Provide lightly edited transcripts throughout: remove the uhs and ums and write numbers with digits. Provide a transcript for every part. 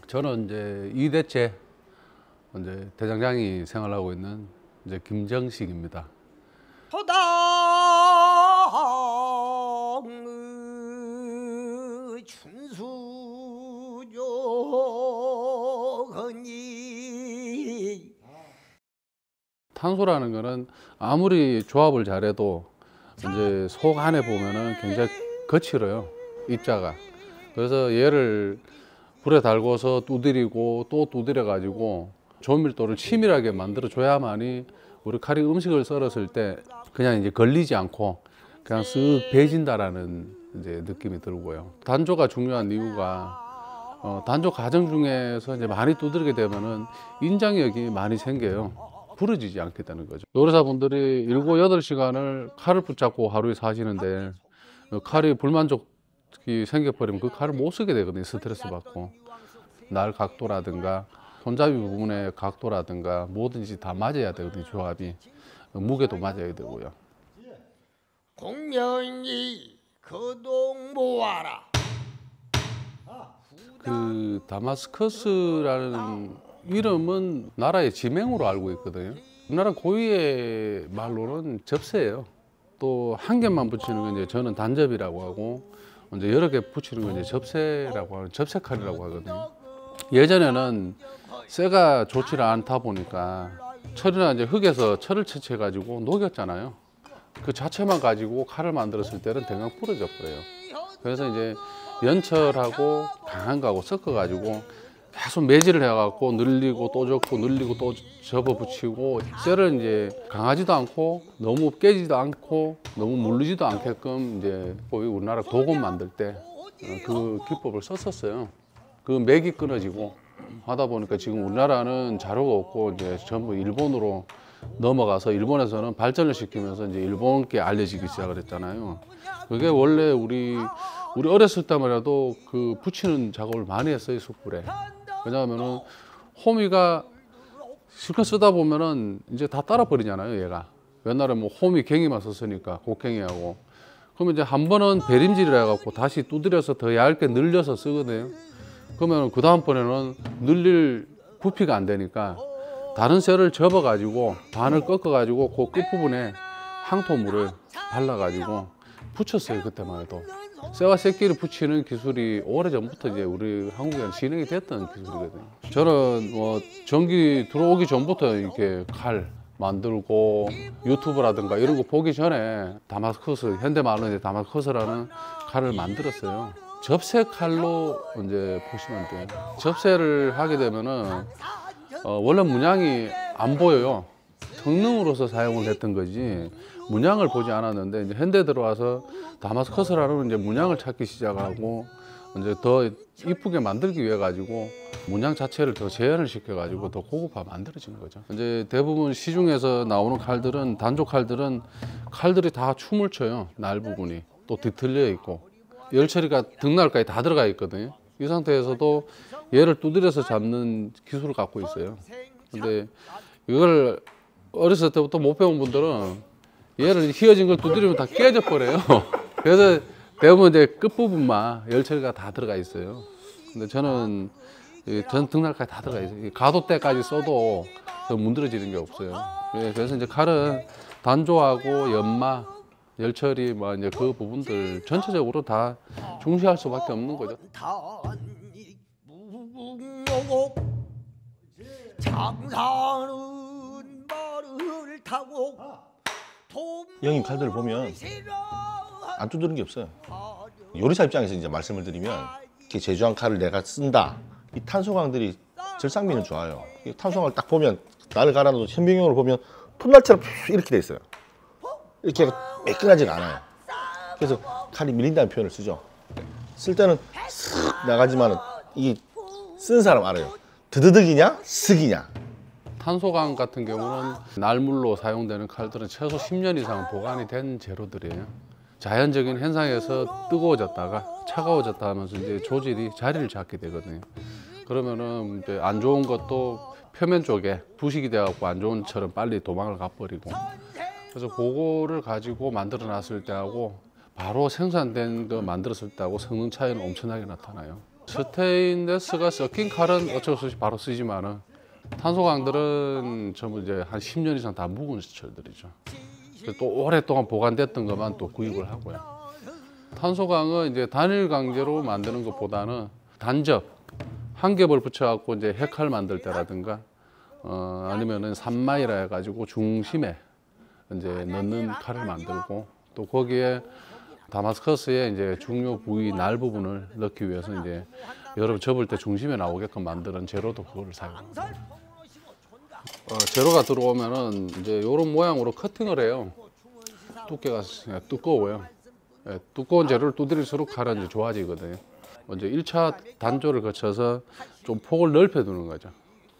저는 이제 2대째 이제 대장장이 생활하고 있는 이제 김정식입니다. 허당의 춘수조건이 탄소라는 거는 아무리 조합을 잘해도 이제 속 안에 보면은 굉장히 거칠어요, 입자가. 그래서 얘를 불에 달궈서 두드리고 또 두드려 가지고 조밀도를 치밀하게 만들어 줘야만이 우리 칼이 음식을 썰었을 때 그냥 이제 걸리지 않고 그냥 쓱 배진다라는 이제 느낌이 들고요. 단조가 중요한 이유가 단조 과정 중에서 이제 많이 두드리게 되면은 인장력이 많이 생겨요. 부러지지 않게 되는 거죠. 요리사분들이 7, 8시간을 칼을 붙잡고 하루에 사시는데 칼이 불만족이 생겨버리면 그 칼을 못 쓰게 되거든요. 스트레스 받고. 날 각도라든가 손잡이 부분의 각도라든가 뭐든지 다 맞아야 되거든요. 조합이. 무게도 맞아야 되고요. 공명이 거동 모아라. 그 다마스커스라는 이름은 나라의 지명으로 알고 있거든요. 우리나라 고유의 말로는 접새예요. 또 한 개만 붙이는 건 이제 저는 단접이라고 하고 이제 여러 개 붙이는 건 이제 접새라고 하는 접새칼이라고 하거든요. 예전에는 쇠가 좋지를 않다 보니까 철이나 이제 흙에서 철을 채취해 가지고 녹였잖아요. 그 자체만 가지고 칼을 만들었을 때는 대강 부러져 버려요. 그래서 이제 연철하고 강한 거하고 섞어 가지고 계속 매질을 해갖고 늘리고 또 접고 늘리고 또 접어 붙이고 쇠를 이제 강하지도 않고 너무 깨지도 않고 너무 물리지도 않게끔 이제 거의 우리나라 도금 만들 때 그 기법을 썼었어요. 그 맥이 끊어지고 하다 보니까 지금 우리나라는 자료가 없고 이제 전부 일본으로 넘어가서 일본에서는 발전을 시키면서 이제 일본께 알려지기 시작을 했잖아요. 그게 원래 우리 어렸을 때만 해도 그 붙이는 작업을 많이 했어요, 숯불에. 왜냐하면은 호미가 실컷 쓰다 보면은 이제 다 따라 버리잖아요, 얘가. 옛날에 뭐 호미 갱이만 썼으니까 곡갱이하고. 그러면 이제 한 번은 배림질을 해갖고 다시 두드려서 더 얇게 늘려서 쓰거든요. 그러면 그 다음번에는 늘릴 부피가 안 되니까 다른 쇠를 접어가지고 반을 꺾어가지고 그 끝부분에 항토물을 발라가지고 붙였어요, 그때만 해도. 쇠와 쇠끼리 붙이는 기술이 오래전부터 이제 우리 한국에는 진행이 됐던 기술이거든요. 저는 뭐 전기 들어오기 전부터 이렇게 칼 만들고 유튜브라든가 이런 거 보기 전에 다마스커스, 현대말로 이제 다마스커스라는 칼을 만들었어요. 접새 칼로 이제 보시면 돼요. 접새를 하게 되면은 원래 문양이 안 보여요. 성능으로서 사용을 했던 거지 문양을 보지 않았는데 이제 현대 들어와서 다마스커스라는 이제 문양을 찾기 시작하고 이제 더 이쁘게 만들기 위해 가지고 문양 자체를 더 재현을 시켜 가지고 더 고급화 만들어진 거죠. 이제 대부분 시중에서 나오는 칼들은 단조 칼들은 칼들이 다 춤을 춰요. 날 부분이 또 뒤틀려 있고 열처리가 등날까지 다 들어가 있거든요. 이 상태에서도 얘를 두드려서 잡는 기술을 갖고 있어요. 근데 이걸 어렸을 때부터 못 배운 분들은 얘를 휘어진 걸 두드리면 다 깨져 버려요. 그래서 대부분 이제 끝부분만 열처리가 다 들어가 있어요. 근데 저는 전 등날까지 다 들어가 있어요. 가도 때까지 써도 문드러지는 게 없어요. 그래서 이제 칼은 단조하고 연마, 열처리 뭐 이제 그 부분들 전체적으로 다 중시할 수밖에 없는 거죠. 장사는 말을 타고 형님 칼들을 보면 안 두드리는 게 없어요. 요리사 입장에서 이제 말씀을 드리면 이렇게 제조한 칼을 내가 쓴다. 이 탄소광들이 절상미는 좋아요. 이 탄소광을 딱 보면 나를 갈아놓은 현미경으로 보면 풋날처럼 이렇게 돼 있어요. 이렇게 매끈하지가 않아요. 그래서 칼이 밀린다는 표현을 쓰죠. 쓸 때는 쓱 나가지만은 이게 쓴 사람 알아요. 드드득이냐 슥이냐. 탄소광 같은 경우는 날물로 사용되는 칼들은 최소 10년 이상 보관이 된 재료들이에요. 자연적인 현상에서 뜨거워졌다가 차가워졌다 하면서 이제 조질이 자리를 잡게 되거든요. 그러면은 이제 안 좋은 것도 표면 쪽에 부식이 돼갖고 안 좋은 처럼 빨리 도망을 가버리고. 그래서 그거를 가지고 만들어 놨을 때하고 바로 생산된 거 만들었을 때하고 성능 차이는 엄청나게 나타나요. 스테인레스가 섞인 칼은 어쩔 수 없이 바로 쓰지만은 탄소광들은 전부 이제 한 10년 이상 다 묵은 철들이죠. 또 오랫동안 보관됐던 것만 또 구입을 하고요. 탄소광은 이제 단일 강제로 만드는 것보다는 단접 한 겹을 붙여갖고 이제 핵칼 만들 때라든가 아니면은 산마이라 해가지고 중심에 이제 넣는 칼을 만들고 또 거기에 다마스커스의 이제 중요 부위 날 부분을 넣기 위해서 이제 여러분 접을 때 중심에 나오게끔 만드는 제로도 그걸 사용합니다. 제로가 들어오면은 이제 이런 모양으로 커팅을 해요. 두께가 두꺼워요. 예, 두꺼운 재료를 두드릴수록 칼은 이제 좋아지거든요. 먼저 1차 단조를 거쳐서 좀 폭을 넓혀 두는 거죠.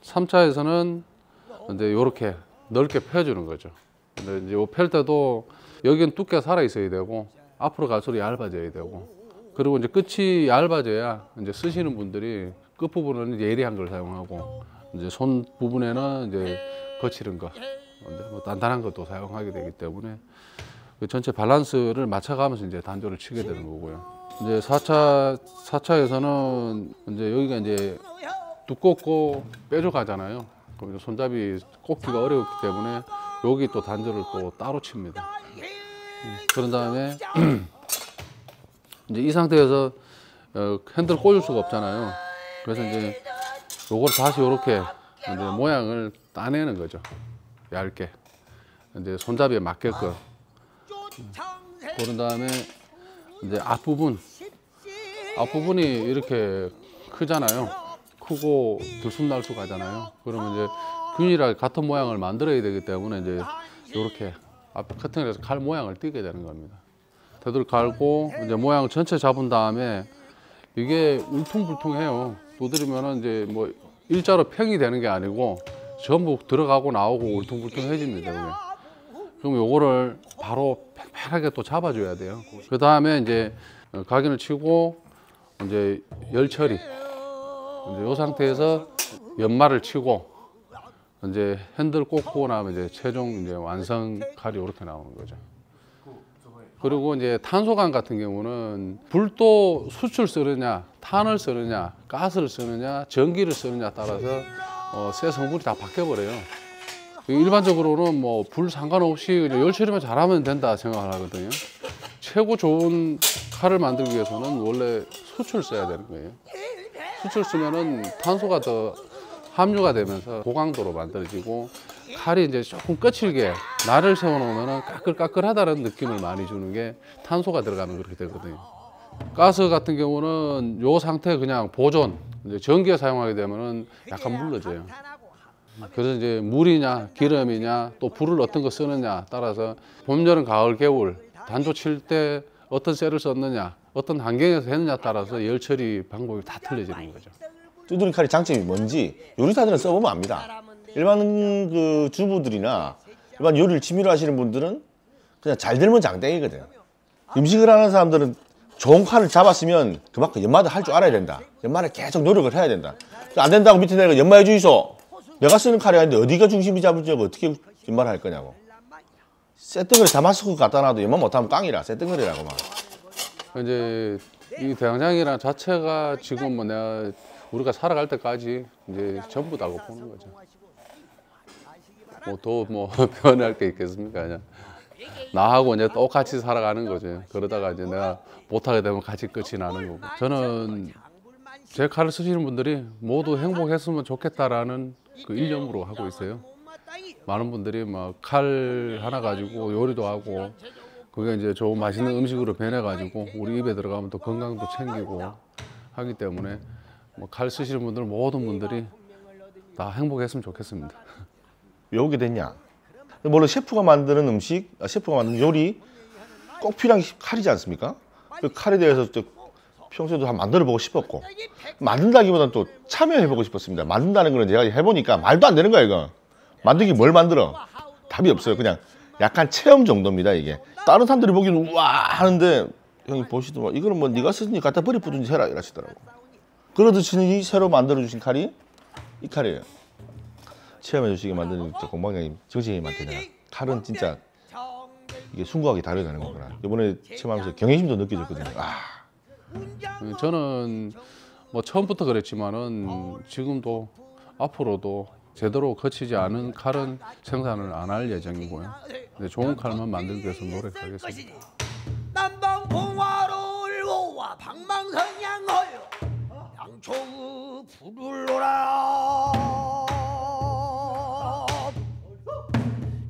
3차에서는 이제 이렇게 넓게 펴주는 거죠. 근데 이제 펼 때도 여기는 두께가 살아 있어야 되고 앞으로 갈수록 얇아져야 되고 그리고 이제 끝이 얇아져야 이제 쓰시는 분들이 끝 부분은 예리한 걸 사용하고 이제 손 부분에는 이제 거칠은 거, 뭐 단단한 것도 사용하게 되기 때문에 그 전체 밸런스를 맞춰가면서 이제 단조를 치게 되는 거고요. 이제 4차에서는 이제 여기가 이제 두껍고 뾰족하잖아요. 그럼 손잡이 꽂기가 어렵기 때문에 여기 또 단조를 또 따로 칩니다. 그런 다음에 이제 이 상태에서 핸들 꽂을 수가 없잖아요. 그래서 이제 요걸 다시 이렇게 이제 모양을 따내는 거죠. 얇게 이제 손잡이에 맞게끔. 그런 다음에 이제 앞부분이 이렇게 크잖아요. 크고 들쑥날쑥 하잖아요. 그러면 이제 균일하게 같은 모양을 만들어야 되기 때문에 이제 이렇게 앞에 커팅을 해서 칼 모양을 띄게 되는 겁니다. 테두리 갈고 이제 모양을 전체 잡은 다음에 이게 울퉁불퉁해요. 두드리면은 이제 뭐 일자로 평이 되는 게 아니고 전부 들어가고 나오고 울퉁불퉁해집니다. 그게. 그럼 요거를 바로 팽팽하게 또 잡아줘야 돼요. 그 다음에 이제 각인을 치고 이제 열 처리. 이제 요 상태에서 연마를 치고 이제 핸들 꽂고 나면 이제 최종 이제 완성 칼이 이렇게 나오는 거죠. 그리고 이제 탄소광 같은 경우는 불도 수출 쓰느냐, 탄을 쓰느냐, 가스를 쓰느냐, 전기를 쓰느냐 따라서 쇠 성분이 다 바뀌어 버려요. 일반적으로는 뭐 불 상관없이 열 처리만 잘하면 된다 생각을 하거든요. 최고 좋은 칼을 만들기 위해서는 원래 수출 써야 되는 거예요. 수출 쓰면은 탄소가 더 함유가 되면서 고강도로 만들어지고 칼이 이제 조금 거칠게 날을 세워놓으면 까끌까끌하다는 느낌을 많이 주는 게 탄소가 들어가면 그렇게 되거든요. 가스 같은 경우는 요 상태 그냥 보존, 이제 전기에 사용하게 되면은 약간 물러져요. 그래서 이제 물이냐 기름이냐 또 불을 어떤 거 쓰느냐 따라서 봄, 여름, 가을, 겨울 단조 칠 때 어떤 쇠를 썼느냐 어떤 환경에서 했느냐 따라서 열 처리 방법이 다 틀려지는 거죠. 두드리 칼의 장점이 뭔지 요리사들은 써보면 압니다. 일반 그 주부들이나 일반 요리를 취미로 하시는 분들은 그냥 잘 들면 장땡이거든. 음식을 하는 사람들은 좋은 칼을 잡았으면 그만큼 연마도 할 줄 알아야 된다. 연마를 계속 노력을 해야 된다. 안 된다고 밑에 내가 연마해 주이소. 내가 쓰는 칼이 아닌데 어디가 중심이 잡을지 어떻게 연마를 할 거냐고. 쇳덩어리 다마스크 갖다 놔도 연마 못하면 깡이라 쇳덩어리라고 막. 이제 이 대장장이란 자체가 지금 뭐 내가 우리가 살아갈 때까지 이제 전부 다고 보는 거죠. 뭐 더 뭐 변할 게 있겠습니까? 그냥 나하고 이제 똑같이 살아가는 거죠. 그러다가 이제 내가 못하게 되면 같이 끝이 나는 거고. 저는 제 칼을 쓰시는 분들이 모두 행복했으면 좋겠다라는 그 일념으로 하고 있어요. 많은 분들이 막 칼 하나 가지고 요리도 하고 그게 이제 좋은 맛있는 음식으로 변해가지고 우리 입에 들어가면 또 건강도 챙기고 하기 때문에 뭐 칼 쓰시는 분들 모든 분들이 다 행복했으면 좋겠습니다. 왜 오게 됐냐? 물론 셰프가 만드는 음식, 셰프가 만드는 요리 꼭 필요한 게 칼이지 않습니까? 그 칼에 대해서 평소에도 한번 만들어보고 싶었고 만든다기보다는 또 참여해보고 싶었습니다. 만든다는 거는 제가 해보니까 말도 안 되는 거야 이거. 만들기 뭘 만들어? 답이 없어요. 그냥 약간 체험 정도입니다 이게. 다른 사람들이 보기에는 우와 하는데 형이 보시더만 이거는 뭐 네가 쓰니 갖다 버리든지 해라 이러시더라고. 그러듯이 새로 만들어주신 칼이 이 칼이에요. 체험해주시게 만드는 공방장님 정식님한테 내가 칼은 진짜 이게 숭고하게 다르다는 거구나. 이번에 체험하면서 경외심도 느껴졌거든요. 아. 저는 뭐 처음부터 그랬지만은 지금도 앞으로도 제대로 거치지 않은 칼은 생산을 안 할 예정이고요. 네, 좋은 칼만 만들기 위해서 노력하겠습니다. 남방 봉화를 모아 방망선